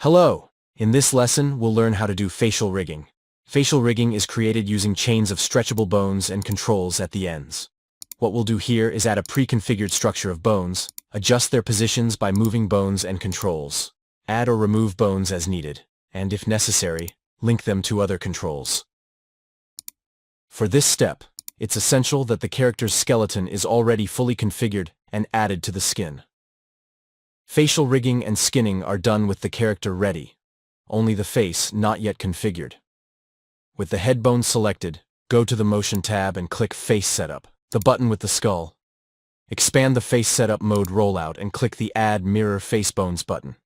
Hello! In this lesson, we'll learn how to do facial rigging. Facial rigging is created using chains of stretchable bones and controls at the ends. What we'll do here is add a pre-configured structure of bones, adjust their positions by moving bones and controls, add or remove bones as needed, and if necessary, link them to other controls. For this step, it's essential that the character's skeleton is already fully configured and added to the skin. Facial rigging and skinning are done with the character ready, only the face not yet configured. With the head bone selected, go to the Motion tab and click Face Setup, the button with the skull. Expand the Face Setup mode rollout and click the Add Mirror Face Bones button.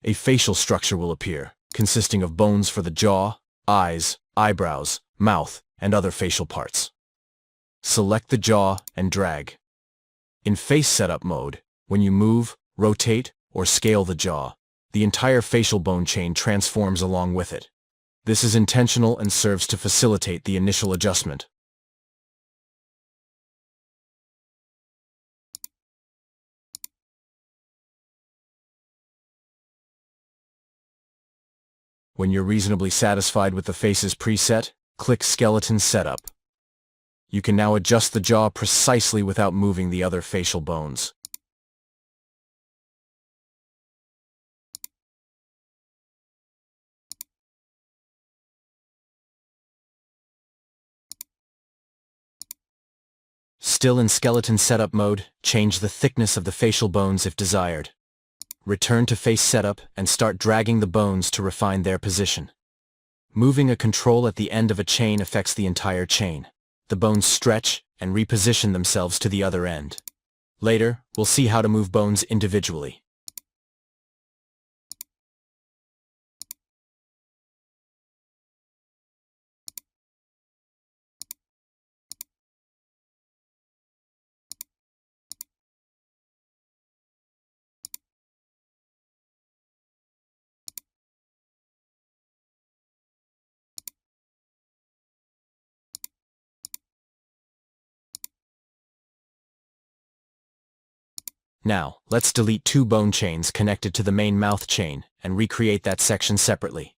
A facial structure will appear, consisting of bones for the jaw, eyes, eyebrows, mouth, and other facial parts. Select the jaw and drag. In Face Setup mode, when you move, rotate, or scale the jaw, the entire facial bone chain transforms along with it. This is intentional and serves to facilitate the initial adjustment. When you're reasonably satisfied with the face's preset, click Skeleton Setup. You can now adjust the jaw precisely without moving the other facial bones. Still in Skeleton Setup mode, change the thickness of the facial bones if desired. Return to Face Setup and start dragging the bones to refine their position. Moving a control at the end of a chain affects the entire chain. The bones stretch and reposition themselves to the other end. Later, we'll see how to move bones individually. Now, let's delete two bone chains connected to the main mouth chain and recreate that section separately.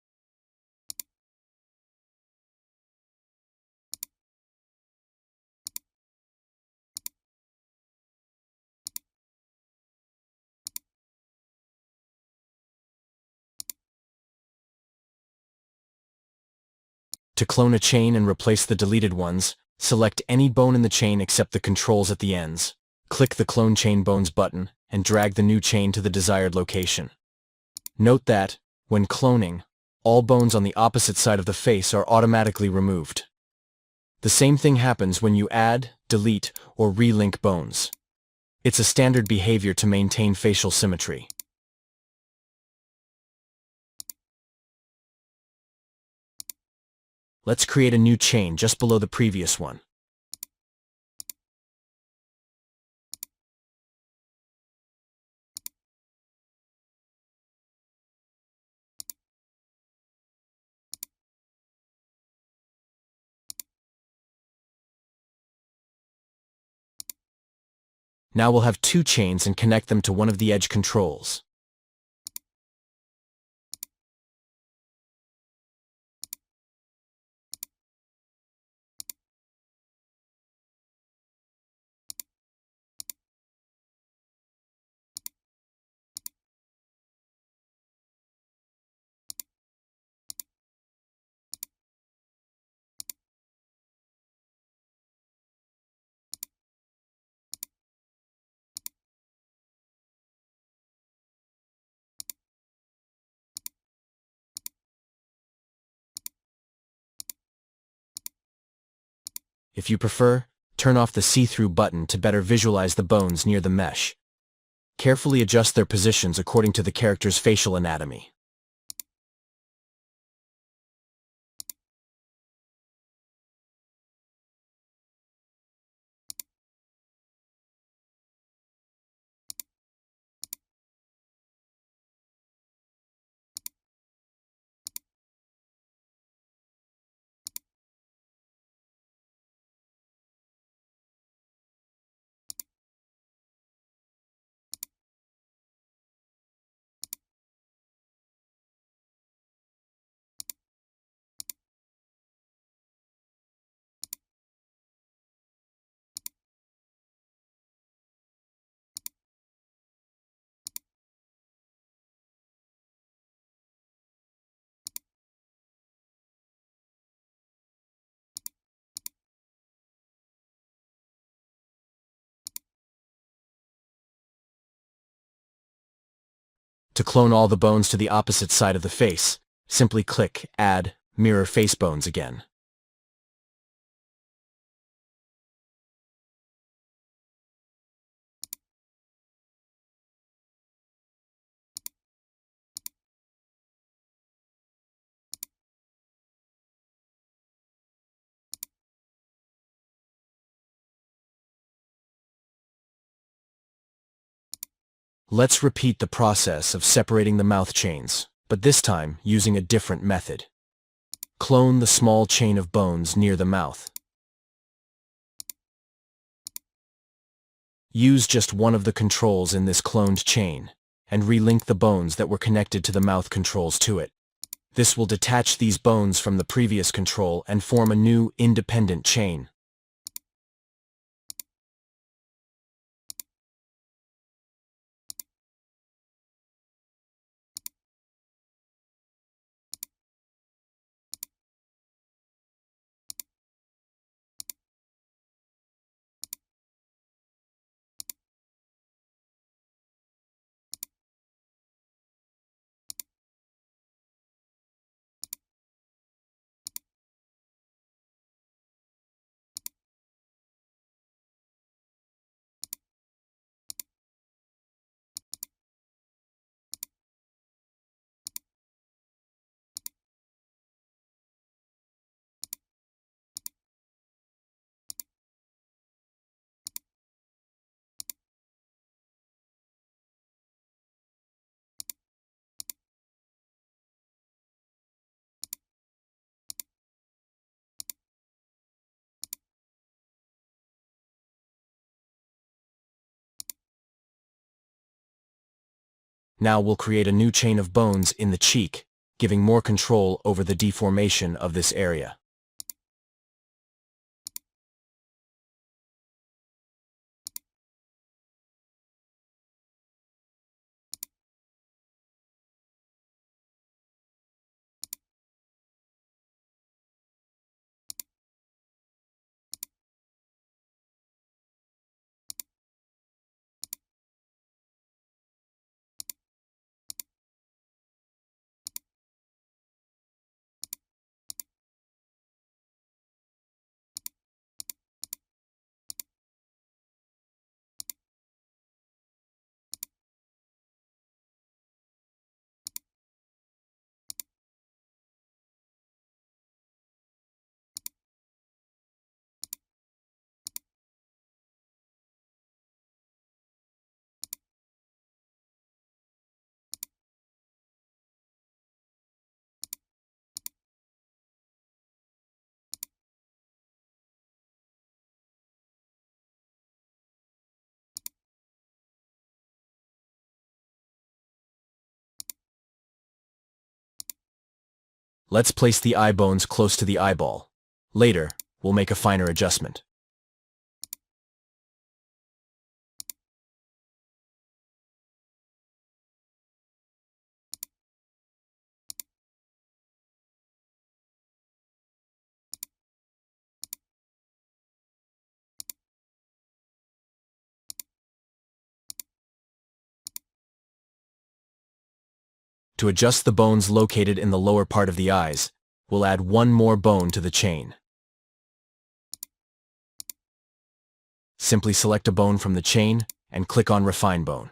To clone a chain and replace the deleted ones, select any bone in the chain except the controls at the ends. Click the Clone Chain Bones button and drag the new chain to the desired location. Note that, when cloning, all bones on the opposite side of the face are automatically removed. The same thing happens when you add, delete, or relink bones. It's a standard behavior to maintain facial symmetry. Let's create a new chain just below the previous one. Now we'll have two chains and connect them to one of the edge controls. If you prefer, turn off the see-through button to better visualize the bones near the mesh. Carefully adjust their positions according to the character's facial anatomy. To clone all the bones to the opposite side of the face, simply click Add Mirror Face Bones again. Let's repeat the process of separating the mouth chains, but this time using a different method. Clone the small chain of bones near the mouth. Use just one of the controls in this cloned chain, and relink the bones that were connected to the mouth controls to it. This will detach these bones from the previous control and form a new, independent chain. Now we'll create a new chain of bones in the cheek, giving more control over the deformation of this area. Let's place the eye bones close to the eyeball. Later, we'll make a finer adjustment. To adjust the bones located in the lower part of the eyes, we'll add one more bone to the chain. Simply select a bone from the chain and click on Refine Bone.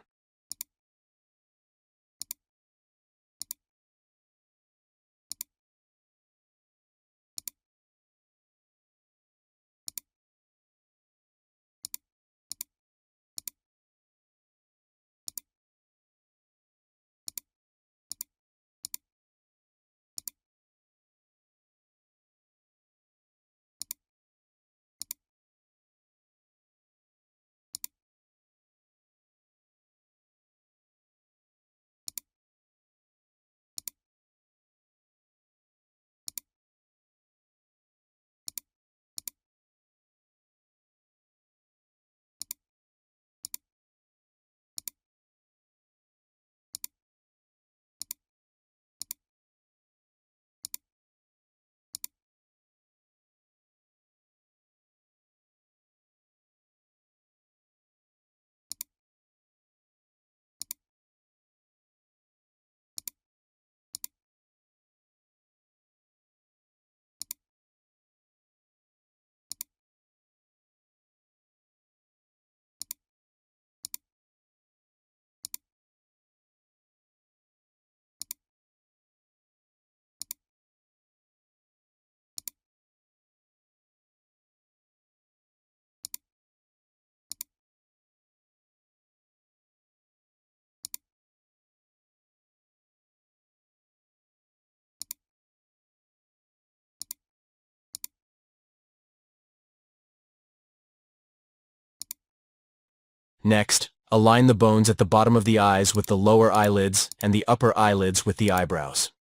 Next, align the bones at the bottom of the eyes with the lower eyelids and the upper eyelids with the eyebrows.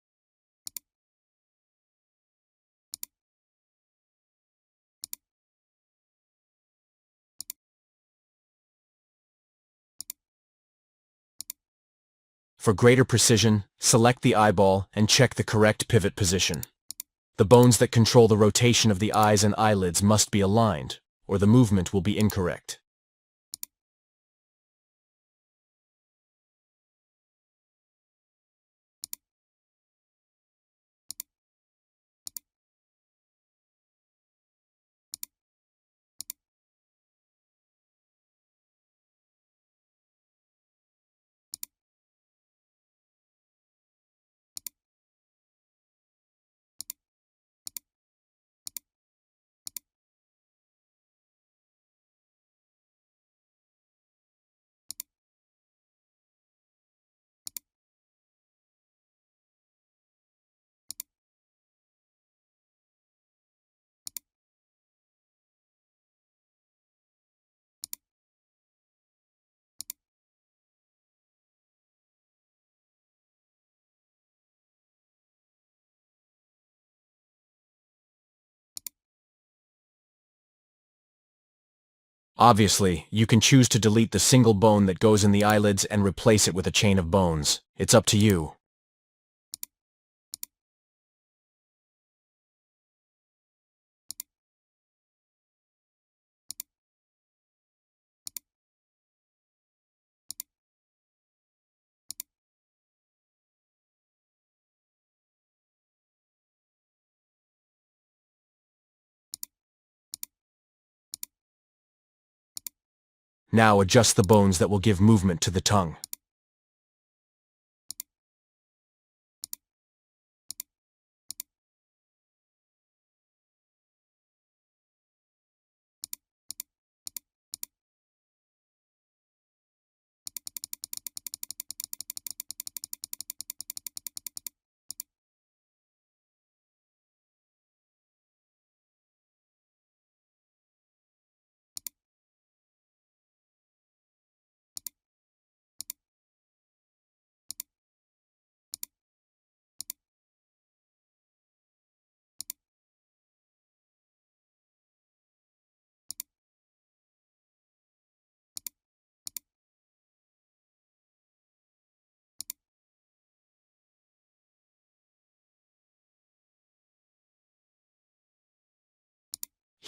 For greater precision, select the eyeball and check the correct pivot position. The bones that control the rotation of the eyes and eyelids must be aligned, or the movement will be incorrect. Obviously, you can choose to delete the single bone that goes in the eyelids and replace it with a chain of bones. It's up to you. Now adjust the bones that will give movement to the tongue.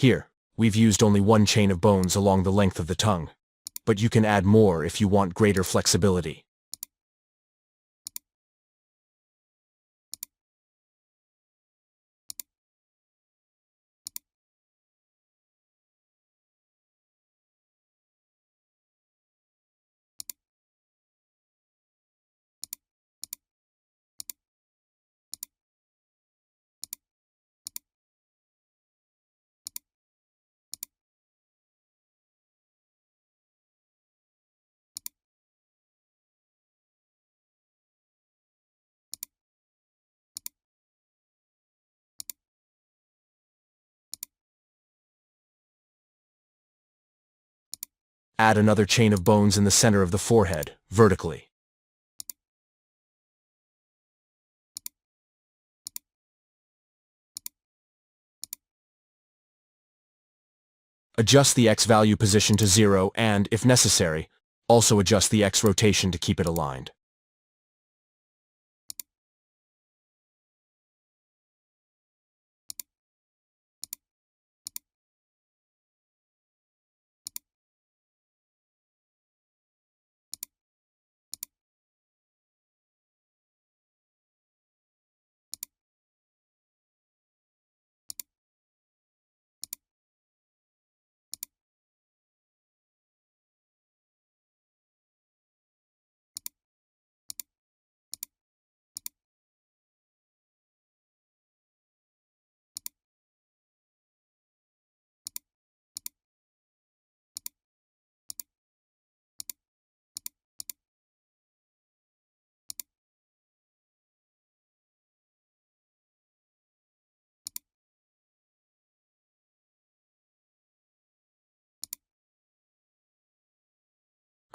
Here, we've used only one chain of bones along the length of the tongue, but you can add more if you want greater flexibility. Add another chain of bones in the center of the forehead, vertically. Adjust the X value position to 0 and, if necessary, also adjust the X rotation to keep it aligned.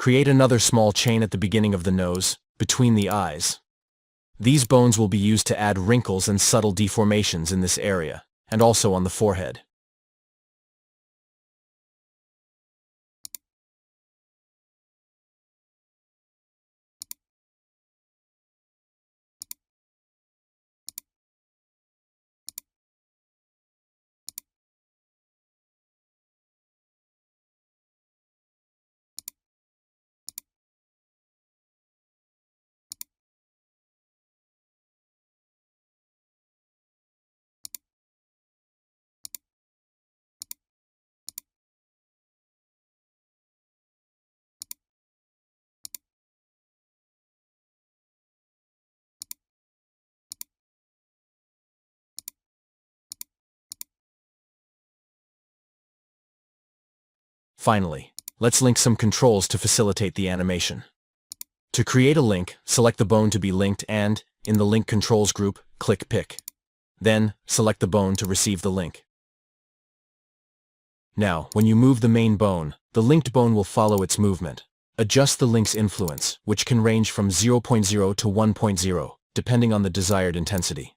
Create another small chain at the beginning of the nose, between the eyes. These bones will be used to add wrinkles and subtle deformations in this area, and also on the forehead. Finally, let's link some controls to facilitate the animation. To create a link, select the bone to be linked and, in the Link Controls group, click Pick. Then, select the bone to receive the link. Now, when you move the main bone, the linked bone will follow its movement. Adjust the link's influence, which can range from 0.0 to 1.0, depending on the desired intensity.